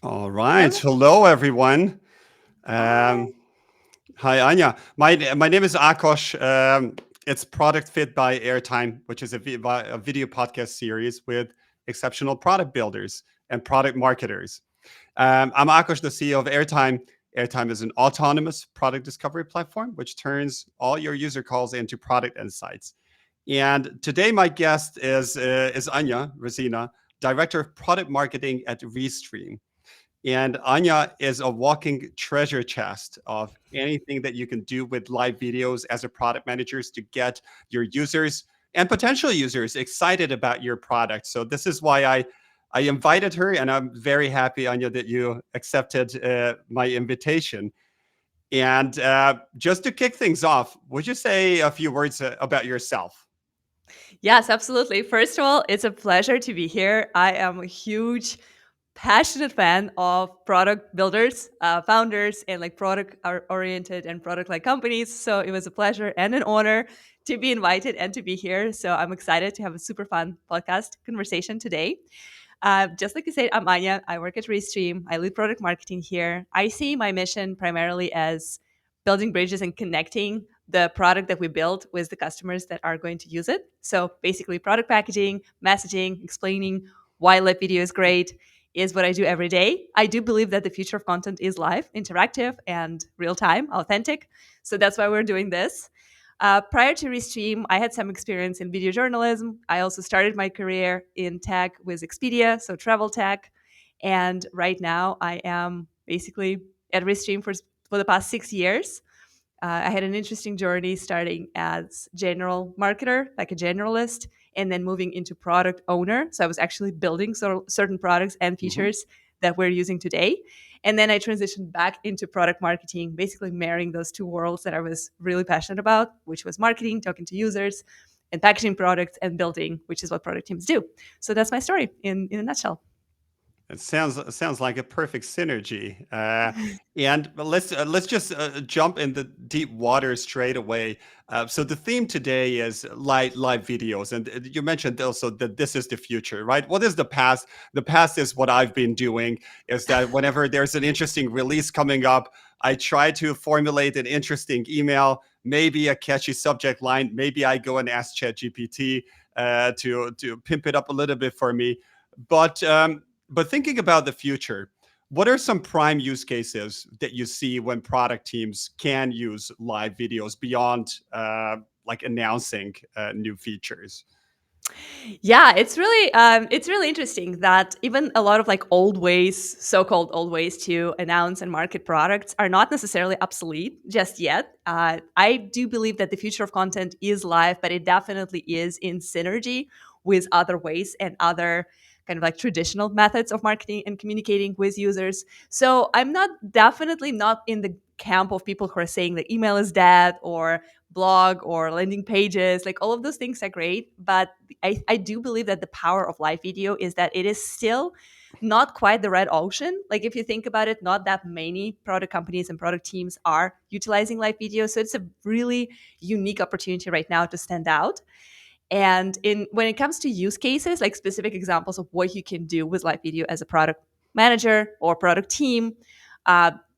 All Hi, right. Hello, everyone. hi. Um, Hi, Anya. My name is Akos. It's Product Fit by Airtime, which is a video podcast series with exceptional product builders and product marketers. I'm Akos, the CEO of Airtime. Airtime is an autonomous product discovery platform which turns all your user calls into product insights. And today, my guest is Anya Razina, Director of Product Marketing at Restream. And Anya is a walking treasure chest of anything that you can do with live videos as a product managers to get your users and potential users excited about your product. So this is why I invited her, and I'm very happy, Anya, that you accepted my invitation. And just to kick things off, would you say a few words about yourself? Yes, absolutely. First of all, it's a pleasure to be here. I am a huge, passionate fan of product builders, founders, and like product oriented and product like companies. So it was a pleasure and an honor to be invited and to be here. So I'm excited to have a super fun podcast conversation today. Just like you said, I'm Anya. I work at Restream. I lead product marketing here. I see my mission primarily as building bridges and connecting the product that we build with the customers that are going to use it. So basically, product packaging, messaging, explaining why live video is great is what I do every day. I do believe that the future of content is live, interactive, and real time, authentic. So that's why we're doing this. Prior to Restream, I had some experience in video journalism. I also started my career in tech with Expedia, so travel tech. And right now, I am basically at Restream for the past 6 years. I had an interesting journey starting as general marketer, like a generalist, and then moving into product owner. So I was actually building certain products and Mhm. features that we're using today. And then I transitioned back into product marketing, basically marrying those two worlds that I was really passionate about, which was marketing, talking to users, and packaging products and building, which is what product teams do. So that's my story in a nutshell. It sounds like a perfect synergy. And let's just jump in the deep water straight away. So the theme today is live videos, and you mentioned also that this is the future, right? What is the past? The past is what I've been doing. Is that whenever there's an interesting release coming up, I try to formulate an interesting email, maybe a catchy subject line. Maybe I go and ask ChatGPT to pimp it up a little bit for me. But thinking about the future, what are some prime use cases that you see when product teams can use live videos beyond like announcing new features? Yeah, it's really interesting that even a lot of like old ways, so-called old ways to announce and market products are not necessarily obsolete just yet. I do believe that the future of content is live, but it definitely is in synergy with other ways and other kind of like traditional methods of marketing and communicating with users. So I'm not definitely not in the camp of people who are saying that email is dead or blog or landing pages. Like all of those things are great, but I do believe that the power of live video is that it is still not quite the red ocean. Like if you think about it, not that many product companies and product teams are utilizing live video. So it's a really unique opportunity right now to stand out. And in when it comes to use cases, like specific examples of what you can do with live video as a product manager or product team,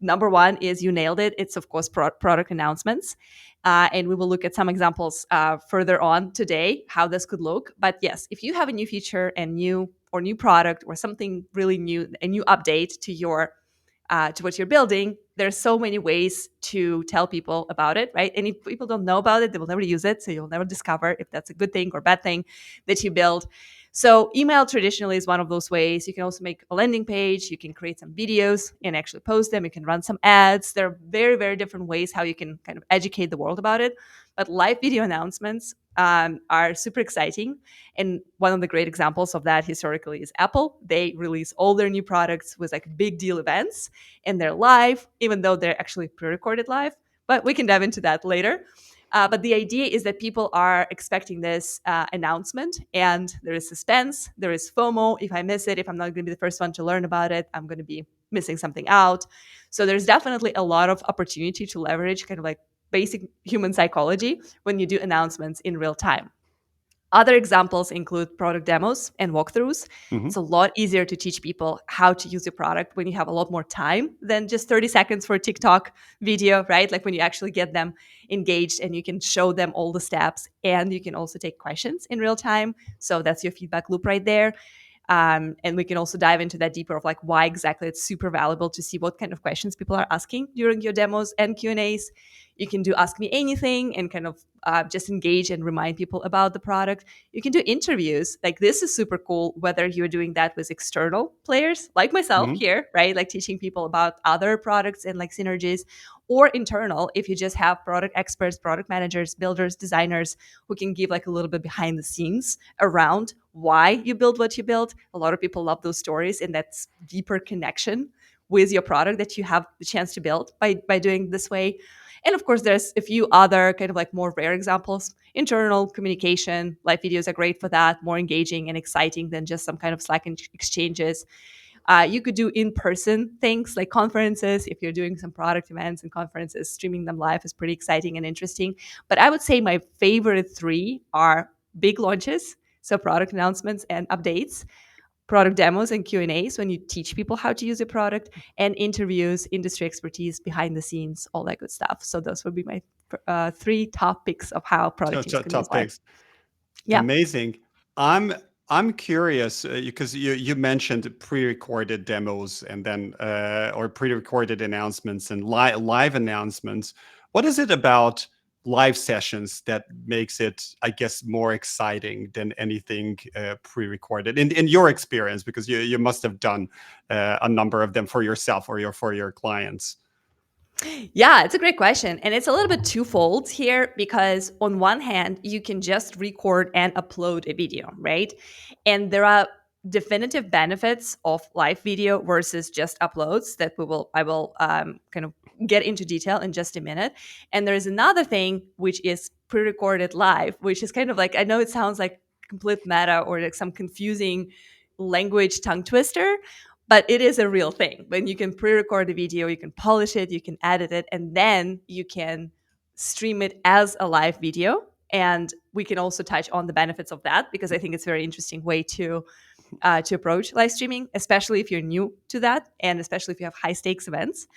number one is you nailed it. It's of course product announcements, and we will look at some examples further on today how this could look. But yes, if you have a new feature and new product or something really new, a new update to your to what you're building, there's so many ways to tell people about it, right? And if people don't know about it, they will never use it. So you'll never discover if that's a good thing or bad thing that you build. So email traditionally is one of those ways. You can also make a landing page. You can create some videos and actually post them. You can run some ads. There are very, very different ways how you can kind of educate the world about it. But live video announcements are super exciting. And one of the great examples of that historically is Apple. They release all their new products with like big deal events and they're live, even though they're actually pre-recorded live. But we can dive into that later. But the idea is that people are expecting this announcement, and there is suspense, there is FOMO. If I miss it, if I'm not going to be the first one to learn about it, I'm going to be missing something out. So there's definitely a lot of opportunity to leverage kind of like basic human psychology when you do announcements in real time. Other examples include product demos and walkthroughs. Hmm. It's a lot easier to teach people how to use your product when you have a lot more time than just 30 seconds for a TikTok video, right? Like when you actually get them engaged and you can show them all the steps, and you can also take questions in real time. So that's your feedback loop right there. And we can also dive into that deeper of like why exactly it's super valuable to see what kind of questions people are asking during your demos and Q&As. You can do ask me anything and kind of just engage and remind people about the product. You can do interviews. Like this is super cool, whether you're doing that with external players like myself Hmm. here, right? Like teaching people about other products and like synergies, or internal if you just have product experts, product managers, builders, designers who can give like a little bit behind the scenes around why you build what you build. A lot of people love those stories, and that's deeper connection with your product that you have the chance to build by doing this way. And of course, there's a few other kind of like more rare examples. Internal communication, live videos are great for that, more engaging and exciting than just some kind of Slack exchanges. You could do in-person things like conferences. If you're doing some product events and conferences, streaming them live is pretty exciting and interesting. But I would say my favorite three are big launches, so product announcements and updates, product demos and Q&As when you teach people how to use a product, and interviews, industry expertise, behind the scenes, all that good stuff. So those would be my three top picks of how product teams can use Top live. picks. Yeah. Amazing. I'm I'm curious because you mentioned pre-recorded demos and then or pre-recorded announcements and live announcements. What is it about live sessions that makes it, I guess, more exciting than anything pre-recorded in your experience? Because you must have done a number of them for yourself or for your clients. Yeah, it's a great question. And it's a little bit twofold here because, on one hand, you can just record and upload a video, right? And there are definitive benefits of live video versus just uploads that I will kind of get into detail in just a minute. And there is another thing which is pre-recorded live, which is kind of like, I know it sounds like complete meta or like some confusing language tongue twister, but it is a real thing. When you can pre-record a video, you can polish it, you can edit it, and then you can stream it as a live video. And we can also touch on the benefits of that because I think it's a very interesting way to approach live streaming, especially if you're new to that, and especially if you have high stakes events.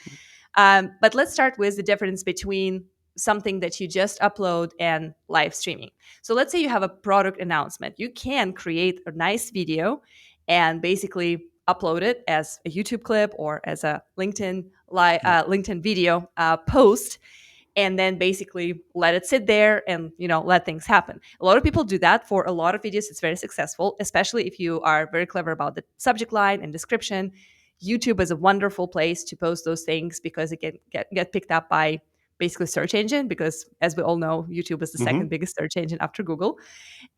But let's start with the difference between something that you just upload and live streaming. So let's say you have a product announcement. You can create a nice video and basically upload it as a YouTube clip or as a Yeah. LinkedIn video post, and then basically let it sit there and let things happen. A lot of people do that for a lot of videos. It's very successful, especially if you are very clever about the subject line and description. YouTube is a wonderful place to post those things because it can get picked up by basically search engine, because as we all know, YouTube is the Hmm. second biggest search engine after Google.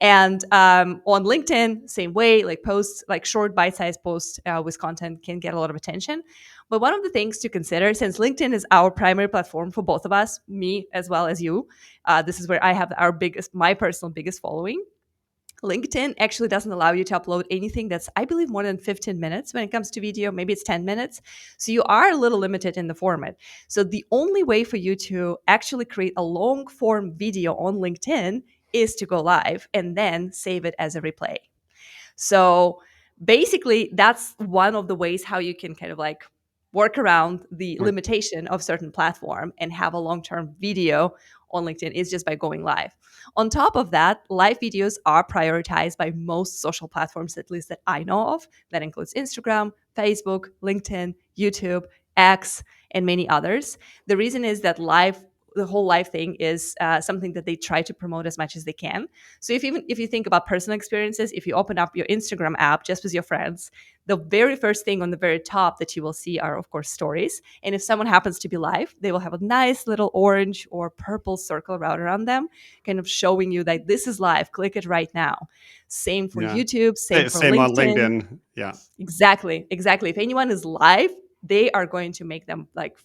And on LinkedIn, same way, like posts, like short bite-sized posts with content can get a lot of attention. But one of the things to consider, since LinkedIn is our primary platform for both of us, me as well as you, this is where I have my personal biggest following. LinkedIn actually doesn't allow you to upload anything that's, I believe, more than 15 minutes when it comes to video. Maybe it's 10 minutes. So you are a little limited in the format. So the only way for you to actually create a long form video on LinkedIn is to go live and then save it as a replay. So basically, that's one of the ways how you can kind of like work around the Right. limitation of certain platform and have a long-term video on LinkedIn is just by going live. On top of that, live videos are prioritized by most social platforms, at least that I know of. That includes Instagram, Facebook, LinkedIn, YouTube, X, and many others. The reason is that the whole live thing is something that they try to promote as much as they can. So if you think about personal experiences, if you open up your Instagram app just with your friends, the very first thing on the very top that you will see are, of course, stories. And if someone happens to be live, they will have a nice little orange or purple circle around them, kind of showing you that this is live. Click it right now. Same for Yeah. YouTube, same for Same on LinkedIn. LinkedIn. Yeah. Exactly. If anyone is live, they are going to make them like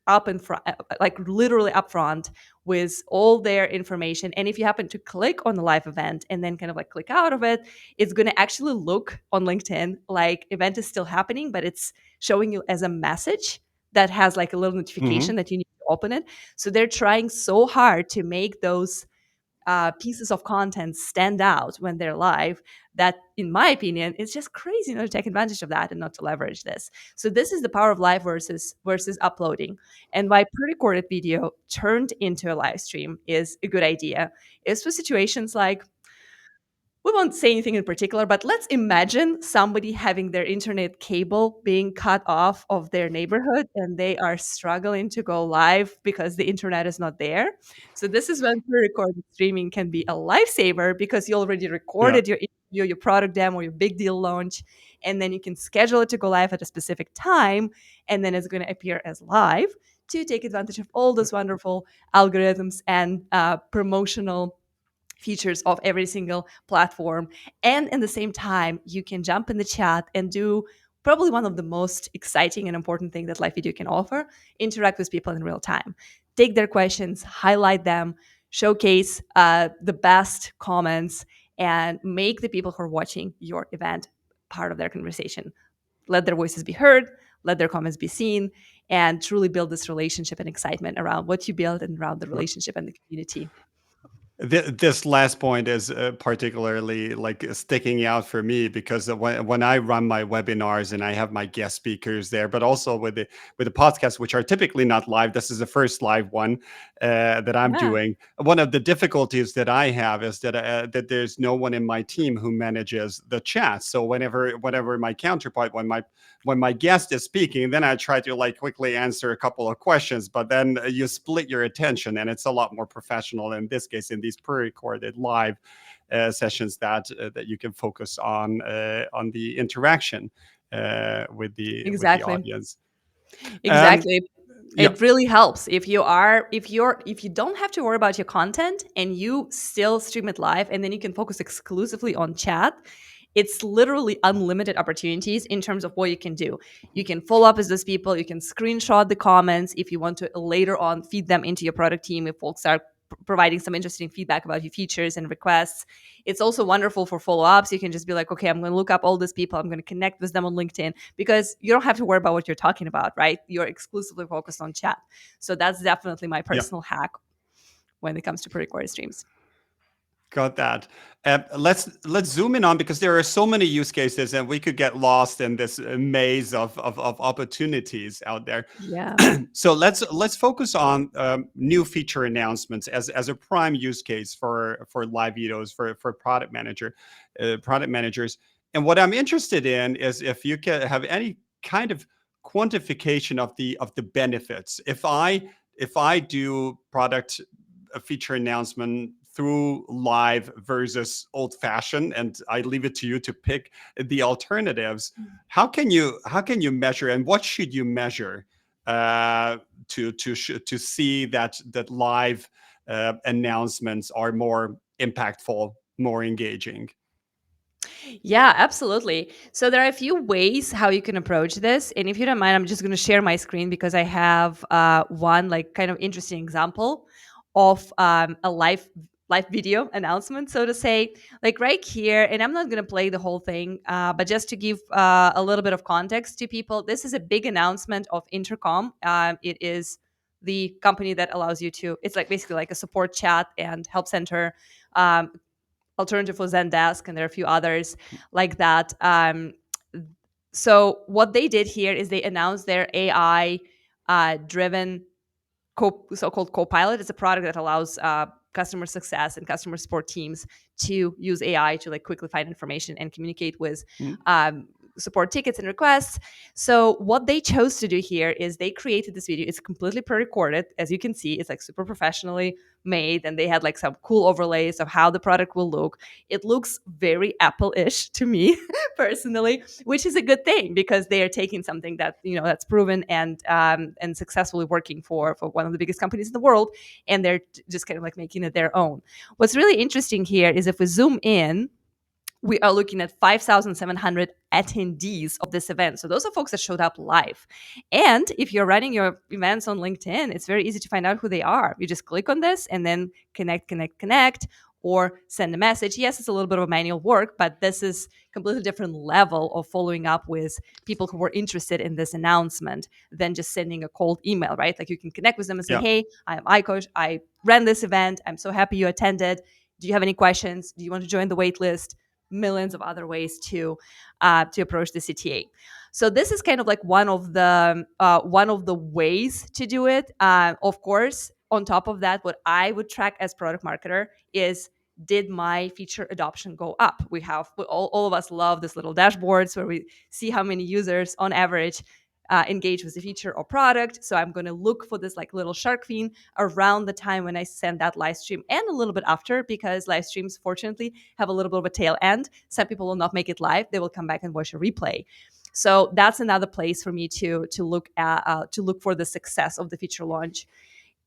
up in front, like literally up front with all their information. And if you happen to click on the live event and then kind of like click out of it, it's going to actually look on LinkedIn like event is still happening, but it's showing you as a message that has like a little Hmm. notification that you need to open it. So they're trying so hard to make those pieces of content stand out when they're live, that in my opinion it's just crazy not to take advantage of that and not to leverage this. So this is the power of live versus uploading, and why pre-recorded video turned into a live stream is a good idea is for situations like, we won't say anything in particular, but let's imagine somebody having their internet cable being cut off of their neighborhood and they are struggling to go live because the internet is not there. So this is when pre-recorded streaming can be a lifesaver, because you already Yeah. recorded your interview, your product demo, your big deal launch, and then you can schedule it to go live at a specific time, and then it's going to appear as live to take advantage of all those wonderful algorithms and promotional features of every single platform. And in the same time, you can jump in the chat and do probably one of the most exciting and important things that live video can offer: interact with people in real time. Take their questions, highlight them, showcase the best comments, and make the people who are watching your event part of their conversation. Let their voices be heard, let their comments be seen, and truly build this relationship and excitement around what you build and around the relationship and the community. This last point is particularly like sticking out for me, because when I run my webinars and I have my guest speakers there, but also with the podcast, which are typically not live. This is the first live one that I'm Yeah. doing. One of the difficulties that I have is that there's no one in my team who manages the chat. So whenever my counterpart, when my guest is speaking, then I try to like quickly answer a couple of questions, but then you split your attention, and it's a lot more professional in this case in these pre-recorded live sessions that you can focus on the interaction with the Exactly. audience. Um, Exactly. yeah, It really helps if you don't have to worry about your content and you still stream it live, and then you can focus exclusively on chat. It's literally unlimited opportunities in terms of what you can do. You can follow up with those people, you can screenshot the comments if you want to later on feed them into your product team if folks are providing some interesting feedback about your features and requests. It's also wonderful for follow-ups. You can just be like, okay, I'm going to look up all these people, I'm going to connect with them on LinkedIn, because you don't have to worry about what you're talking about, right? You're exclusively focused on chat. So that's definitely my yeah. personal hack when it comes to pre-recorded streams. Got that. Let's zoom in on, because there are so many use cases, and we could get lost in this maze of opportunities out there. Yeah. So let's focus on new feature announcements as a prime use case for live videos for product managers. And what I'm interested in is if you can have any kind of quantification of the benefits. If I do product a feature announcement through live versus old fashioned, and I leave it to you to pick the alternatives. How can you measure, and what should you measure uh, to see that live announcements are more impactful, more engaging? Yeah, absolutely. So there are a few ways how you can approach this, and if you don't mind, I'm just going to share my screen because I have one like kind of interesting example of a live video announcement, so to say, like right here. And I'm not going to play the whole thing, but just to give a little bit of context to people, this is a big announcement of Intercom. It is the company that allows you to. It's like basically like a support chat and help center. Um, Alternative for Zendesk, and there are a few others like that. So what they did here is they announced their AI driven so-called Copilot. It's a product that allows customer success and customer support teams to use AI to like quickly find information and communicate with Mm, support tickets and requests. So what they chose to do here is they created this video. It's completely pre-recorded, as you can see. It's like super professionally made, and they had like some cool overlays of how the product will look. It looks very Apple-ish to me personally, which is a good thing because they are taking something that that's proven and successfully working for one of the biggest companies in the world, and they're just kind of like making it their own. What's really interesting here is if we zoom in, we are looking at 5,700 attendees of this event. So those are folks that showed up live. And if you're running your events on LinkedIn, it's very easy to find out who they are. You just click on this and then connect, connect, connect. or send a message. Yes, it's a little bit of a manual work, but this is completely different level of following up with people who were interested in this announcement than just sending a cold email, right? Like you can connect with them and say, Yeah. hey, I'm Akos. I ran this event. I'm so happy you attended. Do you have any questions? Do you want to join the wait list? Millions of other ways to approach the CTA. So this is kind of like one of the ways to do it. Of course, on top of that, what I would track as product marketer is, did my feature adoption go up? All of us love this little dashboards where we see how many users on average engage with the feature or product. So I'm going to look for this like little shark fin around the time when I send that live stream, and a little bit after, because live streams fortunately have a little bit of a tail end. Some people will not make it live; they will come back and watch a replay. So that's another place for me to look at to look for the success of the feature launch.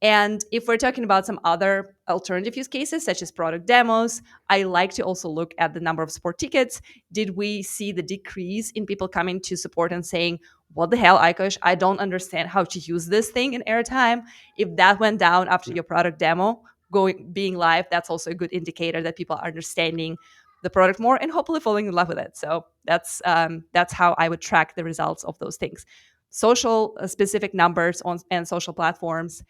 And if we're talking about some other alternative use cases, such as product demos, I like to also look at the number of support tickets. Did we see the decrease in people coming to support and saying, what the hell, Aikosh, I don't understand how to use this thing in Airtime? If that went down after Yeah. your product demo being live, that's also a good indicator that people are understanding the product more and hopefully falling in love with it. So that's how I would track the results of those things. Social specific numbers on and social platforms,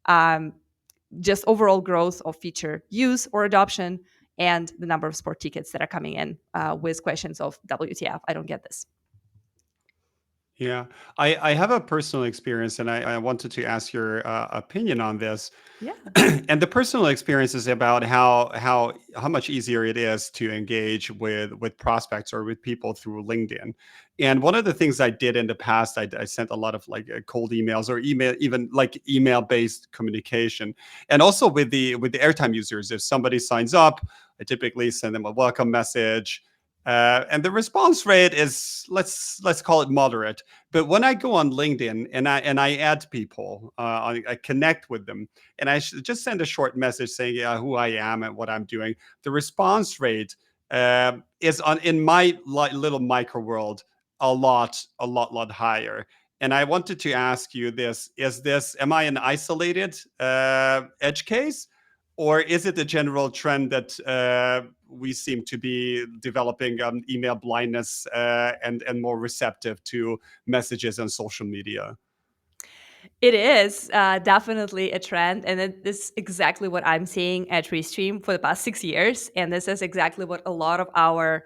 um, just overall growth of feature use or adoption, and the number of support tickets that are coming in with questions of WTF, I don't get this. Yeah, I have a personal experience, and I wanted to ask your opinion on this. Yeah. And the personal experience is about how much easier it is to engage with prospects or with people through LinkedIn. And one of the things I did in the past, I sent a lot of like cold emails or email, even like email based communication. And also with the Airtime users, if somebody signs up, I typically send them a welcome message. And the response rate is, let's call it moderate. But when I go on LinkedIn and I add people, I connect with them, and I just send a short message saying who I am and what I'm doing, the response rate is on in my little micro world a lot higher. And I wanted to ask you this: am I an isolated edge case, or is it a general trend that we seem to be developing email blindness and more receptive to messages on social media? It is definitely a trend, and this is exactly what I'm seeing at Restream for the past 6 years. And this is exactly what a lot of our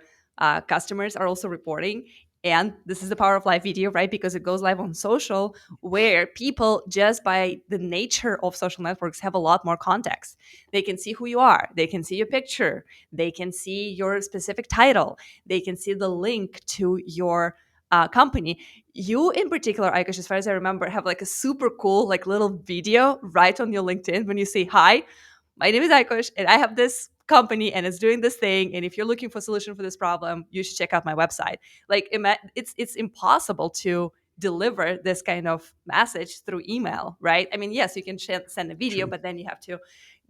customers are also reporting. And this is the power of live video, right? Because it goes live on social, where people, just by the nature of social networks, have a lot more context. They can see who you are, they can see your picture, they can see your specific title, they can see the link to your company. You in particular, Aikash, as far as I remember, have like a super cool like little video right on your LinkedIn when you say, hi, my name is Aikash and I have this company and it's doing this thing, and if you're looking for a solution for this problem, you should check out my website. Like it's impossible to deliver this kind of message through email, right? I mean, yes, you can send a video, True. but then you have to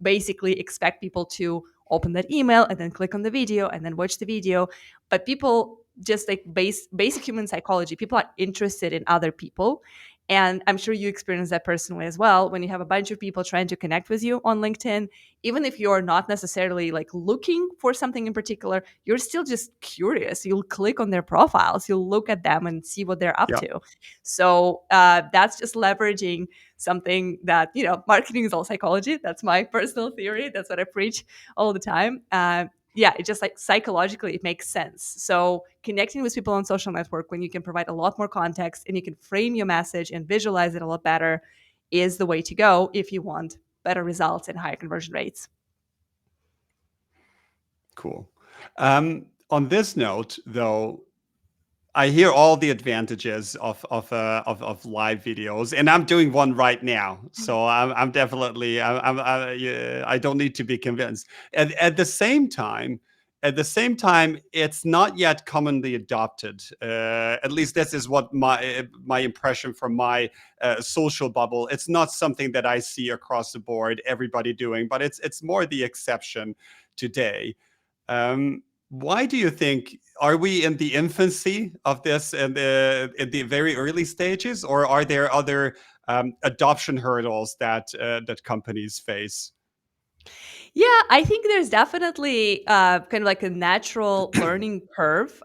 basically expect people to open that email and then click on the video and then watch the video. But people, just like basic human psychology, people are interested in other people. And I'm sure you experience that personally as well, when you have a bunch of people trying to connect with you on LinkedIn. Even if you're not necessarily like looking for something in particular, you're still just curious. You'll click on their profiles, you'll look at them and see what they're up Yeah. to. So that's just leveraging something that, marketing is all psychology. That's my personal theory. That's what I preach all the time. Yeah, it just like psychologically it makes sense. So connecting with people on social network, when you can provide a lot more context and you can frame your message and visualize it a lot better, is the way to go if you want better results and higher conversion rates. Cool. On this note, though, I hear all the advantages of live videos, and I'm doing one right now, so I'm definitely yeah, I don't need to be convinced. At the same time, it's not yet commonly adopted. At least this is what my impression from my social bubble. It's not something that I see across the board, everybody doing, but it's more the exception today. Why do you think, are we in the infancy of this and in the very early stages, or are there other adoption hurdles that companies face? Yeah, I think there's definitely kind of like a natural learning curve.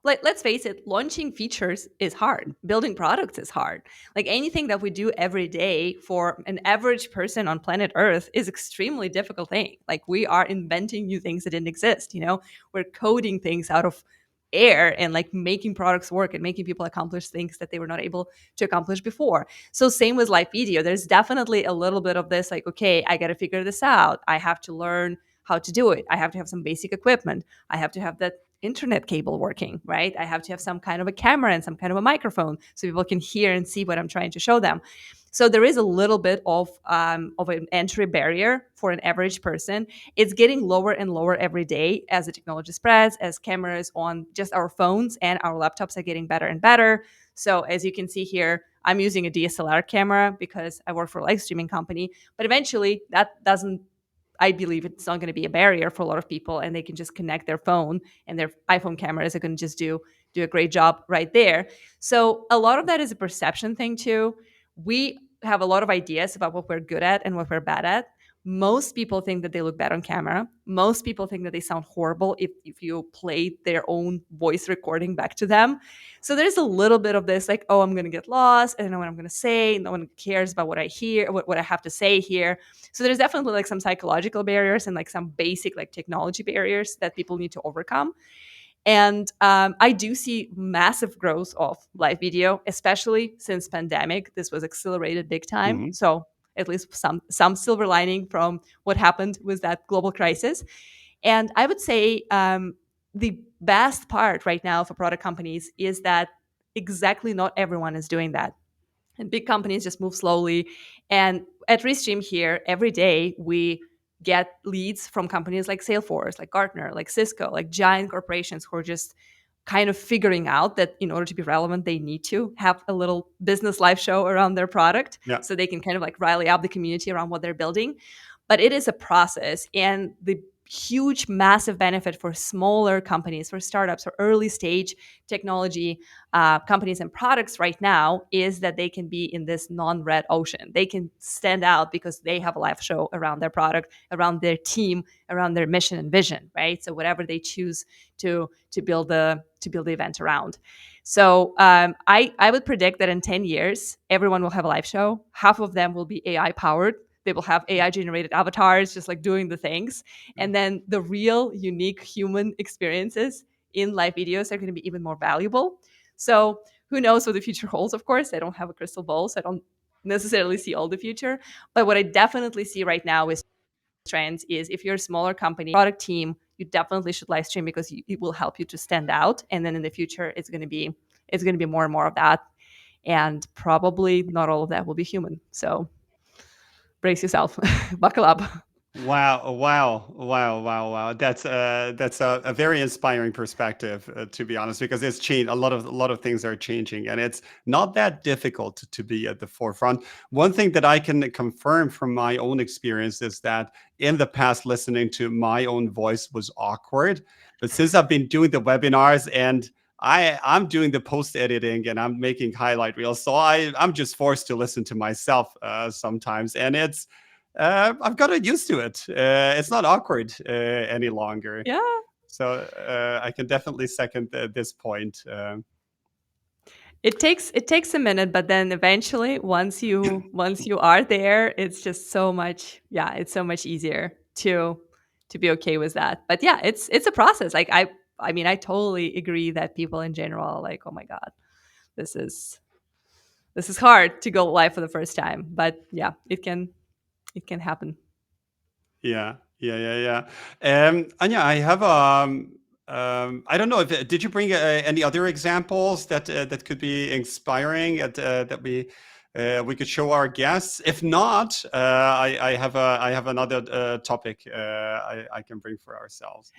Let's face it, launching features is hard. Building products is hard. Like anything that we do every day for an average person on planet Earth is extremely difficult thing. Like we are inventing new things that didn't exist. We're coding things out of air and like making products work and making people accomplish things that they were not able to accomplish before. So same with live video. There's definitely a little bit of this like, okay, I got to figure this out. I have to learn how to do it. I have to have some basic equipment. I have to have that internet cable working, right? I have to have some kind of a camera and some kind of a microphone so people can hear and see what I'm trying to show them. So there is a little bit of an entry barrier for an average person. It's getting lower and lower every day as the technology spreads, as cameras on just our phones and our laptops are getting better and better. So as you can see here, I'm using a DSLR camera because I work for a live streaming company, but eventually that doesn't, I believe it's not going to be a barrier for a lot of people, and they can just connect their phone and their iPhone cameras are going to just do a great job right there. So a lot of that is a perception thing too. We have a lot of ideas about what we're good at and what we're bad at. Most people think that they look bad on camera. Most people think that they sound horrible if you play their own voice recording back to them. So there's a little bit of this like, oh, I'm going to get lost. I don't know what I'm going to say. No one cares about what I hear, what I have to say here. So there's definitely like some psychological barriers and like some basic like technology barriers that people need to overcome. And I do see massive growth of live video, especially since pandemic. This was accelerated big time. Hmm. So at least some silver lining from what happened with that global crisis. And I would say the best part right now for product companies is that exactly not everyone is doing that. And big companies just move slowly. And at Restream here, every day we get leads from companies like Salesforce, like Gartner, like Cisco, like giant corporations who are just kind of figuring out that in order to be relevant, they need to have a little business live show around their product Yeah. so they can kind of like rally up the community around what they're building. But it is a process. And the huge, massive benefit for smaller companies, for startups, or early stage technology companies and products right now is that they can be in this non-red ocean. They can stand out because they have a live show around their product, around their team, around their mission and vision, right? So whatever they choose to build the event around. So I would predict that in 10 years, everyone will have a live show. Half of them will be AI powered. They will have AI generated avatars just like doing the things. And then the real unique human experiences in live videos are going to be even more valuable. So who knows what the future holds, of course. I don't have a crystal ball, so I don't necessarily see all the future. But what I definitely see right now is trends is if you're a smaller company, product team, you definitely should live stream because it will help you to stand out. And then in the future, it's going to be more and more of that. And probably not all of that will be human. So brace yourself, buckle up. Wow, wow, wow, wow, wow. That's a very inspiring perspective, to be honest, because it's changed. A lot of things are changing, and it's not that difficult to be at the forefront. One thing that I can confirm from my own experience is that in the past, listening to my own voice was awkward, but since I've been doing the webinars and I'm doing the post editing and I'm making highlight reels, so I'm just forced to listen to myself sometimes, and I've gotten used to it. It's not awkward any longer. Yeah. So I can definitely second this point. It takes a minute, but then eventually once you are there, it's just so much, yeah, it's so much easier to be okay with that. But yeah, it's a process. Like I mean, I totally agree that people in general are like, oh my God, this is this is hard to go live for the first time. But yeah, it can happen. Yeah, yeah, yeah, yeah. Anya, I have I don't know if did you bring any other examples that could be inspiring that we could show our guests. If not, I have another topic I can bring for ourselves.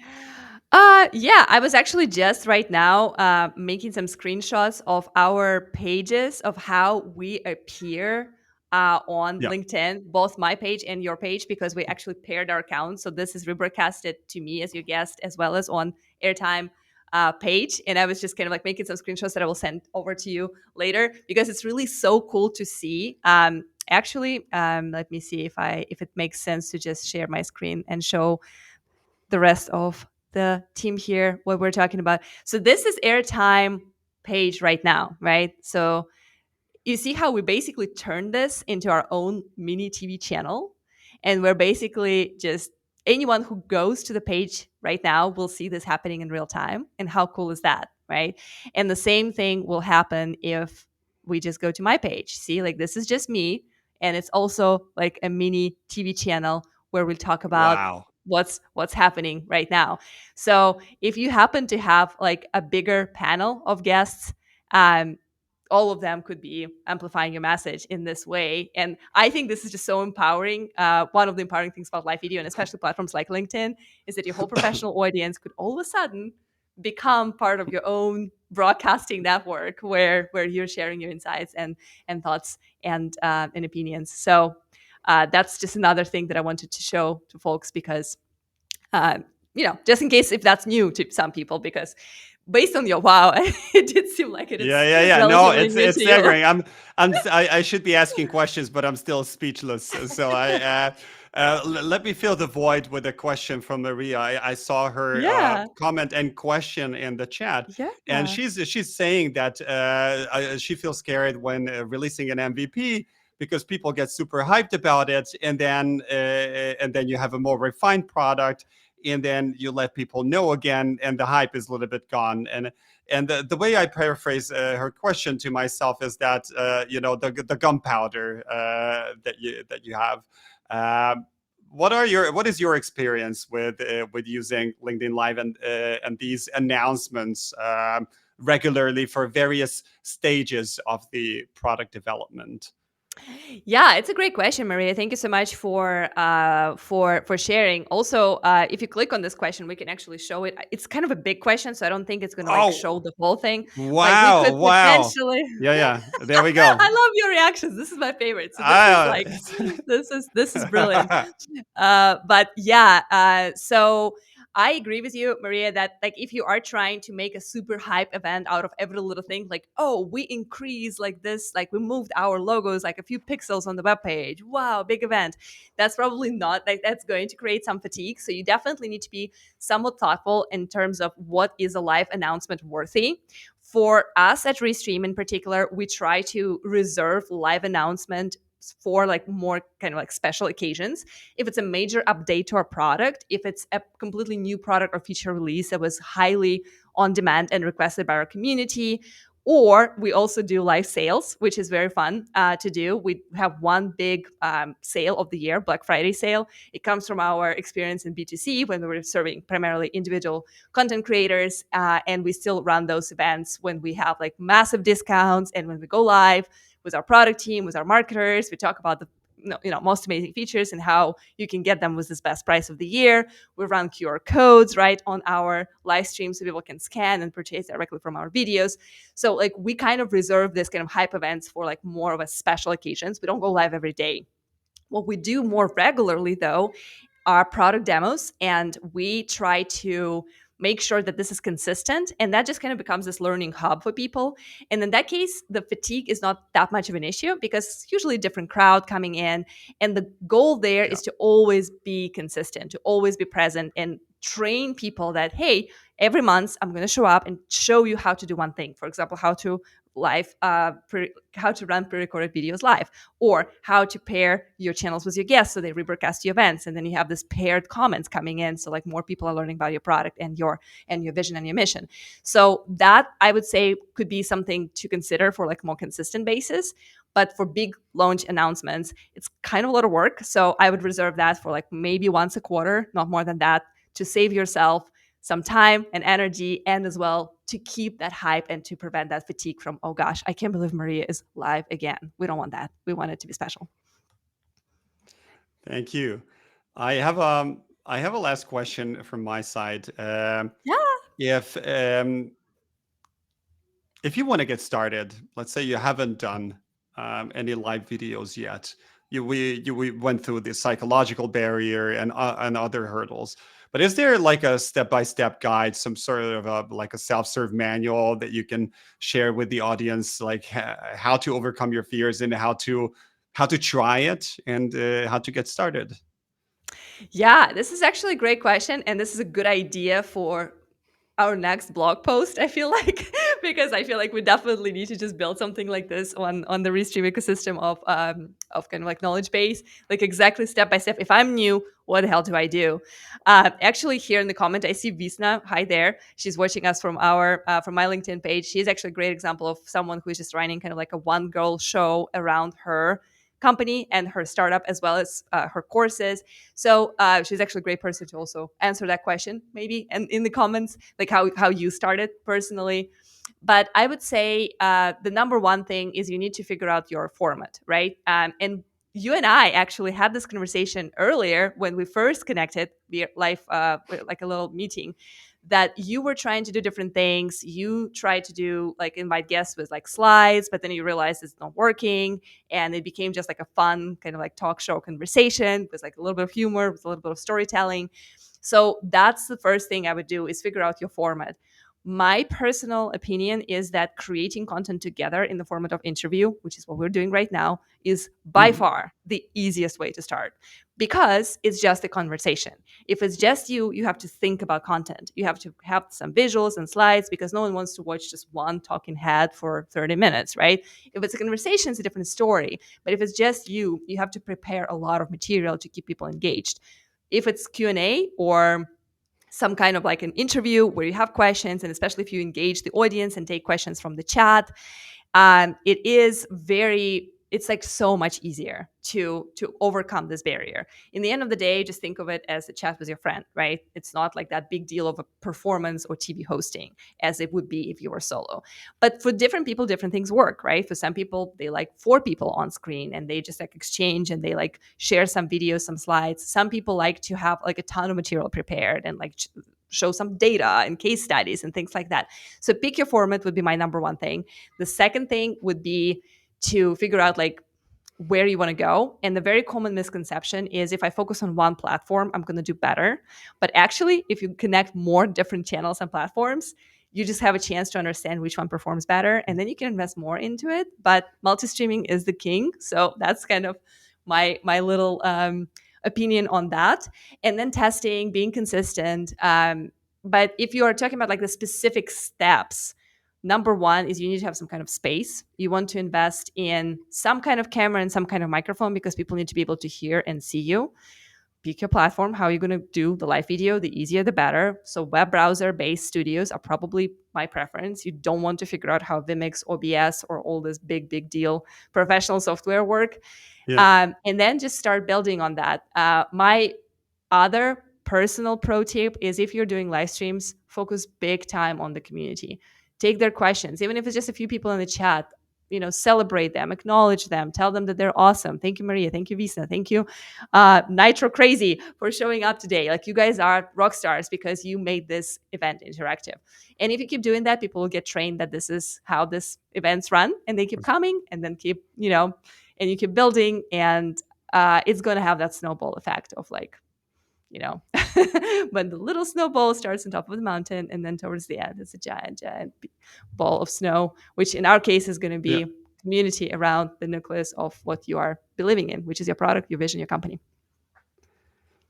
Yeah, I was actually just right now making some screenshots of our pages of how we appear on Yeah. LinkedIn, both my page and your page, because we actually paired our accounts. So this is rebroadcasted to me as your guest, as well as on Airtime page. And I was just kind of like making some screenshots that I will send over to you later because it's really so cool to see. Actually, let me see if it makes sense to just share my screen and show the rest of the team here what we're talking about. So this is Airtime page right now, right? So you see how we basically turned this into our own mini TV channel. And we're basically just anyone who goes to the page right now will see this happening in real time. And how cool is that? Right. And the same thing will happen if we just go to my page. See, like this is just me. And it's also like a mini TV channel where we'll talk about Wow. what's happening right now. So if you happen to have like a bigger panel of guests, all of them could be amplifying your message in this way. And I think this is just so empowering. One of the empowering things about live video, and especially platforms like LinkedIn, is that your whole professional audience could all of a sudden become part of your own broadcasting network where you're sharing your insights and thoughts and opinions. So that's just another thing that I wanted to show to folks because uh, just in case if that's new to some people, because based on your wow, it did seem like it Yeah, is yeah, yeah. No, relatively it's new it's to you. staggering. I should be asking questions, but I'm still speechless. So let me fill the void with a question from Maria. I saw her Yeah, comment and question in the chat, and yeah, she's saying that she feels scared when releasing an MVP because people get super hyped about it, and then you have a more refined product, and then you let people know again, and the hype is a little bit gone. And the way I paraphrase her question to myself is that the gunpowder that you have. Um, what is your experience with using LinkedIn Live and these announcements regularly for various stages of the product development? yeah. It's a great question, Maria. Thank you so much for sharing. Also, if you click on this question, we can actually show it. It's kind of a big question, so I don't think it's going to like show Oh, the whole thing. Like we wow, could wow. potentially. Yeah, yeah. There we I go. love your reactions. This is my favorite. So this is Ah, like this is brilliant. But yeah, so I agree with you, Maria, that like if you are trying to make a super hype event out of every little thing, like, oh, we increase like this, like we moved our logos like a few pixels on the web page. Wow, big event. That's probably not like that's going to create some fatigue. So you definitely need to be somewhat thoughtful in terms of what is a live announcement worthy. For us at Restream in particular, we try to reserve live announcement for like more kind of like special occasions. If it's a major update to our product, if it's a completely new product or feature release that was highly on demand and requested by our community, or we also do live sales, which is very fun to do. We have one big sale of the year, Black Friday sale. It comes from our experience in B2C when we were serving primarily individual content creators, and we still run those events when we have like massive discounts and when we go live with our product team, with our marketers. We talk about the most amazing features and how you can get them with this best price of the year. We run QR codes right on our live stream so people can scan and purchase directly from our videos. So like we kind of reserve this kind of hype events for like more of a special occasions. We don't go live every day. What we do more regularly though are product demos, and we try to make sure that this is consistent, and that just kind of becomes this learning hub for people. And in that case, the fatigue is not that much of an issue because it's usually a different crowd coming in, and the goal there yeah. is to always be consistent, to always be present and train people that, hey, every month I'm going to show up and show you how to do one thing. For example, how to how to run pre-recorded videos live, or how to pair your channels with your guests so they rebroadcast your events, and then you have this paired comments coming in, so like more people are learning about your product and your vision and your mission. So that I would say could be something to consider for like more consistent basis. But for big launch announcements, it's kind of a lot of work, so I would reserve that for like maybe once a quarter, not more than that, to save yourself some time and energy, and as well to keep that hype and to prevent that fatigue from, oh gosh, I can't believe Maria is live again. We don't want that. We want it to be special. Thank you. I have a last question from my side. Yeah. If if you want to get started, let's say you haven't done any live videos yet, we went through the psychological barrier and other hurdles. But is there like a step by step guide, some sort of like a self serve manual that you can share with the audience, like how to overcome your fears and how to how to try it and how to get started? Yeah, this is actually a great question. And this is a good idea for our next blog post, I feel like, because I feel like we definitely need to just build something like this on the Restream ecosystem of kind of like knowledge base, like exactly step by step. If I'm new, what the hell do I do? Actually, here in the comment, I see Visna. Hi there. She's watching us from our from my LinkedIn page. She's actually a great example of someone who is just running kind of like a one girl show around her company and her startup as well as her courses. So she's actually a great person to also answer that question, maybe, and in the comments, like how you started personally. But I would say the number one thing is you need to figure out your format, right? And you and I actually had this conversation earlier when we first connected via live, like a little meeting, that you were trying to do different things. You tried to do like invite guests with like slides, but then you realized it's not working. And it became just like a fun kind of like talk show conversation with like a little bit of humor, with a little bit of storytelling. So that's the first thing I would do is figure out your format. My personal opinion is that creating content together in the format of interview, which is what we're doing right now, is by Mhm. far the easiest way to start because it's just a conversation. If it's just you, you have to think about content. You have to have some visuals and slides because no one wants to watch just one talking head for 30 minutes, right? If it's a conversation, it's a different story. But if it's just you, you have to prepare a lot of material to keep people engaged. If it's Q&A or some kind of like an interview where you have questions, and especially if you engage the audience and take questions from the chat, it is very, it's like so much easier to overcome this barrier. In the end of the day, just think of it as a chat with your friend, right? It's not like that big deal of a performance or TV hosting as it would be if you were solo. But for different people, different things work, right? For some people, they like four people on screen and they just like exchange and they like share some videos, some slides. Some people like to have like a ton of material prepared and like show some data and case studies and things like that. So pick your format would be my number one thing. The second thing would be to figure out like where you want to go. And the very common misconception is if I focus on one platform, I'm going to do better. But actually, if you connect more different channels and platforms, you just have a chance to understand which one performs better. And then you can invest more into it. But multi-streaming is the king. So that's kind of my little opinion on that. And then testing, being consistent. But if you are talking about like the specific steps, number one is you need to have some kind of space. You want to invest in some kind of camera and some kind of microphone because people need to be able to hear and see you. Pick your platform, how you're going to do the live video. The easier, the better. So web browser based studios are probably my preference. You don't want to figure out how Vimix, OBS, or all this big deal professional software work. Yeah. And then just start building on that. My other personal pro tip is if you're doing live streams, focus big time on the community. Take their questions, even if it's just a few people in the chat. Celebrate them, acknowledge them, tell them that they're awesome. Thank you, Maria. Thank you, Visa. Thank you, Nitro Crazy, for showing up today. Like, you guys are rock stars because you made this event interactive. And if you keep doing that, people will get trained that this is how this events run, and they keep coming, and then and you keep building, and it's going to have that snowball effect of like, when the little snowball starts on top of the mountain, and then towards the end, it's a giant ball of snow, which in our case is going to Yeah. be community around the nucleus of what you are believing in, which is your product, your vision, your company.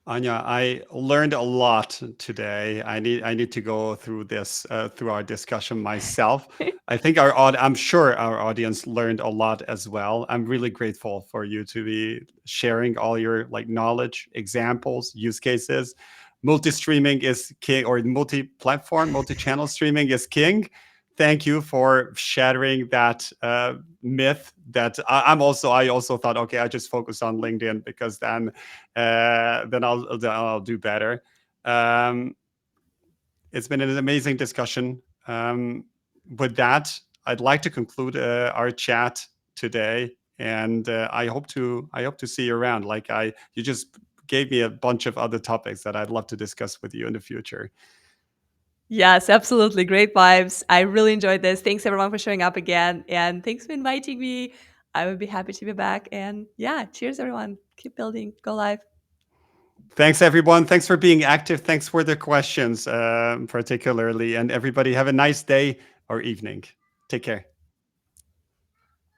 Anya, I learned a lot today. I need to go through this through our discussion myself. I think I'm sure our audience learned a lot as well. I'm really grateful for you to be sharing all your like knowledge, examples, use cases. Multi-streaming is king, or multi-platform, multi-channel streaming is king. Thank you for shattering that myth. That I also thought, okay, I just focus on LinkedIn because then I'll do better. Um, it's been an amazing discussion. With that, I'd like to conclude our chat today, and I hope to see you around. You just gave me a bunch of other topics that I'd love to discuss with you in the future. Yes, absolutely. Great vibes. I really enjoyed this. Thanks everyone for showing up again. And thanks for inviting me. I would be happy to be back. And yeah, cheers everyone. Keep building. Go live. Thanks, everyone. Thanks for being active. Thanks for the questions, particularly. And everybody, have a nice day or evening. Take care.